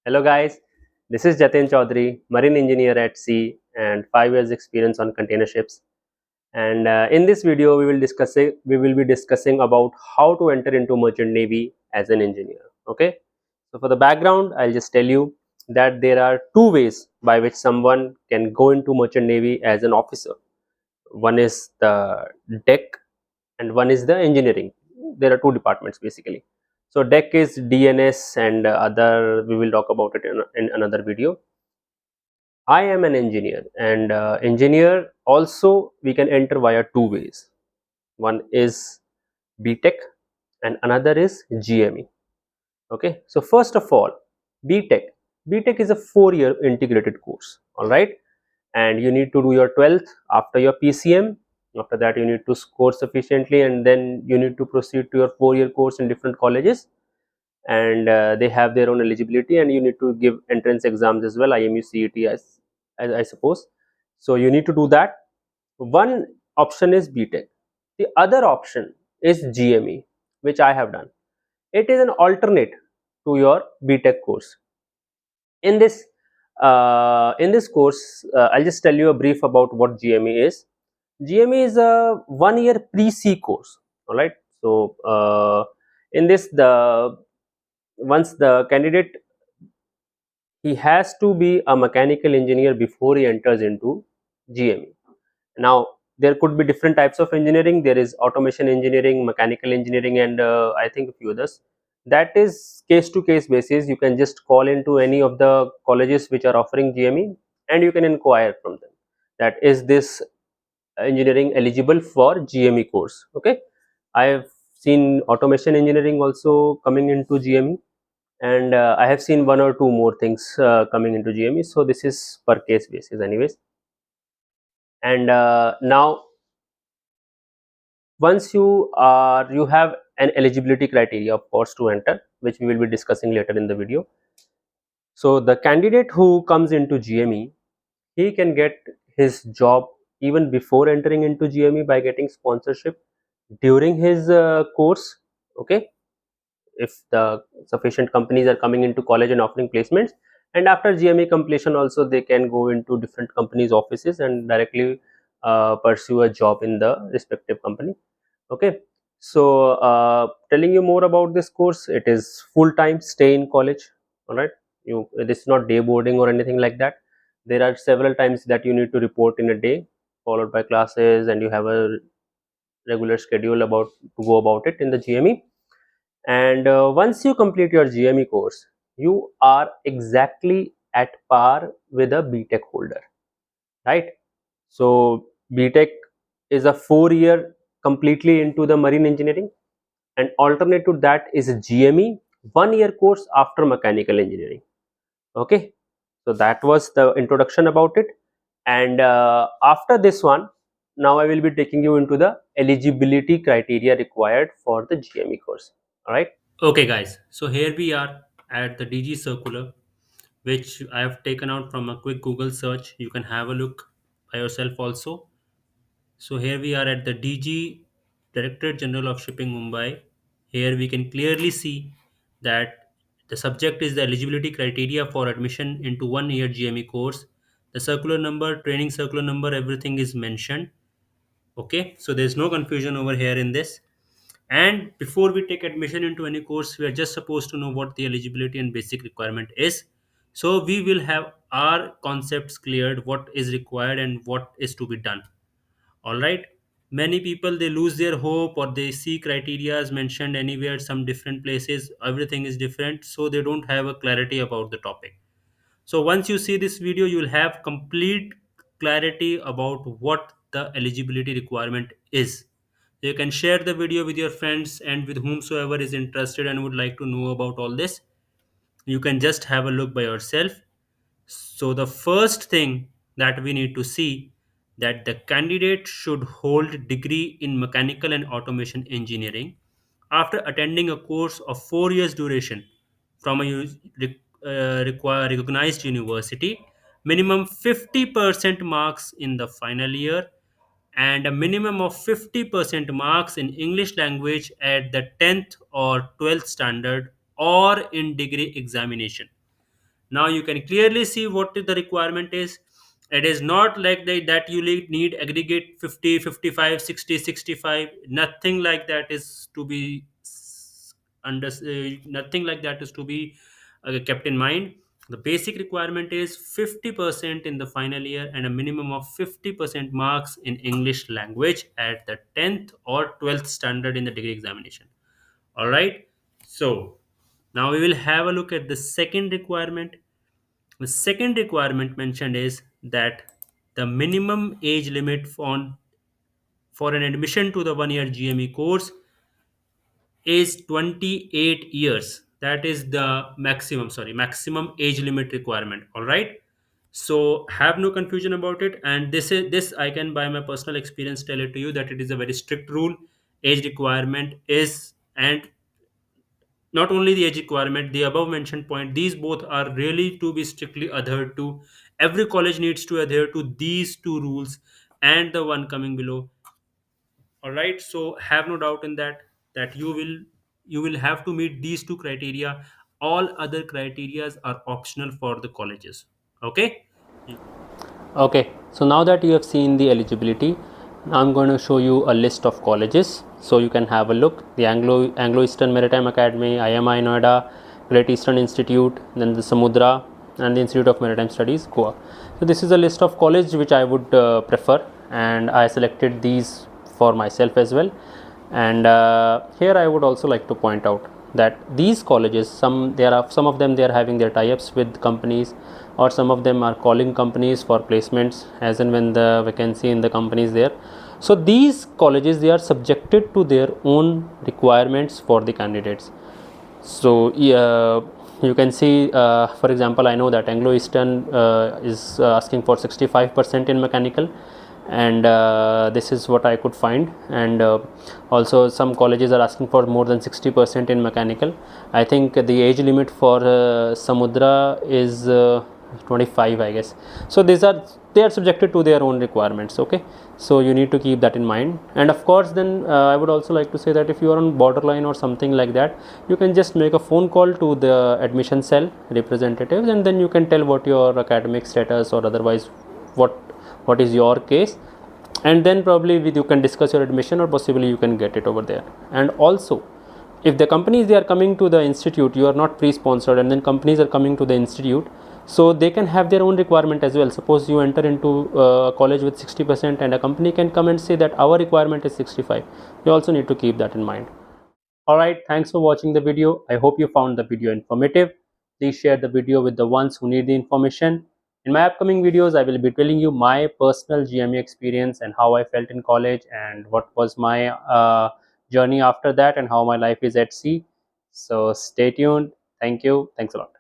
Hello guys, this is Jatin Chaudhary, marine engineer at sea and 5 years experience on container ships. And in this video, we will be discussing about how to enter into merchant navy as an engineer. Okay, so for the background, I'll just tell you that there are two ways by which someone can go into merchant navy as an officer. One is the deck and one is the engineering. There are two departments basically. So deck is DNS and other, we will talk about it in another video. I am an engineer, and engineer also we can enter via two ways. One is BTech and another is GME. Okay, so first of all, BTech. BTech is a 4-year integrated course. All right, and you need to do your 12th after your PCM. After that, you need to score sufficiently, and then you need to proceed to your 4-year course in different colleges. And they have their own eligibility, and you need to give entrance exams as well, IMU CET, as I suppose. So you need to do that. One option is BTech. The other option is GME, which I have done. It is an alternate to your BTech course. In this course, I'll just tell you a brief about what GME is. GME is a 1-year pre-C course. All right. So in this, the once the candidate, he has to be a mechanical engineer before he enters into GME. Now, there could be different types of engineering. There is automation engineering, mechanical engineering, and I think a few others. That is case to case basis. You can just call into any of the colleges which are offering GME, and you can inquire from them that is this engineering eligible for GME course. Okay, I have seen automation engineering also coming into GME, and I have seen one or two more things coming into GME. So this is per case basis, anyways. And now, once you have an eligibility criteria, of course, to enter, which we will be discussing later in the video. So the candidate who comes into GME, he can get his job even before entering into GME by getting sponsorship during his course. Okay, if the sufficient companies are coming into college and offering placements, and after GME completion also they can go into different companies offices and directly pursue a job in the respective company. Okay, so telling you more about this course, it is full time stay in college. All right, you, this is not day boarding or anything like that. There are several times that you need to report in a day, followed by classes, and you have a regular schedule about to go about it in the GME. And once you complete your GME course, you are exactly at par with a BTech holder, right? So BTech is a 4-year completely into the marine engineering, and alternate to that is GME, 1-year course after mechanical engineering. Okay, so that was the introduction about it. And after this one, now I will be taking you into the eligibility criteria required for the GME course. All right. Okay, guys, so here we are at the DG circular, which I have taken out from a quick Google search. You can have a look by yourself also. So here we are at the DG, Directorate General of Shipping, Mumbai. Here we can clearly see that the subject is the eligibility criteria for admission into 1-year GME course. The circular number, training circular number, everything is mentioned. Okay, so there's no confusion over here in this. And before we take admission into any course, we are just supposed to know what the eligibility and basic requirement is. So we will have our concepts cleared, what is required and what is to be done. All right. Many people, they lose their hope, or they see criteria as mentioned anywhere, some different places, everything is different, so they don't have a clarity about the topic. So once you see this video, you will have complete clarity about what the eligibility requirement is. You can share the video with your friends and with whomsoever is interested and would like to know about all this. You can just have a look by yourself. So the first thing that we need to see, that the candidate should hold degree in mechanical and automation engineering after attending a course of 4 years duration from a recognized university, minimum 50% marks in the final year, and a minimum of 50% marks in English language at the 10th or 12th standard or in degree examination. Now you can clearly see what the requirement is. It is not like that you need aggregate 50, 55, 60, 65. Nothing like that is to be nothing like that is to be kept in mind. The basic requirement is 50% in the final year and a minimum of 50% marks in English language at the 10th or 12th standard in the degree examination. All right. So now we will have a look at the second requirement. The second requirement mentioned is that the minimum age limit for an admission to the 1 year GME course is 28 years. That is the maximum age limit requirement. All right. So have no confusion about it. And this I can by my personal experience tell it to you that it is a very strict rule. Age requirement is, and not only the age requirement, the above mentioned point, these both are really to be strictly adhered to. Every college needs to adhere to these two rules and the one coming below. All right, so have no doubt in that you will have to meet these two criteria. All other criterias are optional for the colleges. Okay. Okay, so now that you have seen the eligibility, I'm going to show you a list of colleges so you can have a look. The Anglo Eastern Maritime Academy, IMI Noida, Great Eastern Institute, then the Samudra, and the Institute of Maritime Studies, Goa. So this is a list of colleges which I would prefer, and I selected these for myself as well. And here I would also like to point out that these colleges, some of them they are having their tie-ups with companies, or some of them are calling companies for placements as and when the vacancy in the company is there. So these colleges, they are subjected to their own requirements for the candidates. So you can see, for example, I know that Anglo Eastern is asking for 65% in mechanical, and this is what I could find. And also some colleges are asking for more than 60% in mechanical. I think the age limit for Samudra is 25, I guess. So they are subjected to their own requirements. Okay, so you need to keep that in mind. And of course, then I would also like to say that if you are on borderline or something like that, you can just make a phone call to the admission cell representatives, and then you can tell what your academic status or otherwise what what is your case, and then probably you can discuss your admission, or possibly you can get it over there. And also, if the companies they are coming to the institute, you are not pre-sponsored, and then companies are coming to the institute, so they can have their own requirement as well. Suppose you enter into a college with 60%, and a company can come and say that our requirement is 65. You also need to keep that in mind. All right, thanks for watching the video. I hope you found the video informative. Please share the video with the ones who need the information. In my upcoming videos, I will be telling you my personal GME experience and how I felt in college, and what was my journey after that, and how my life is at sea. So stay tuned. Thank you. Thanks a lot.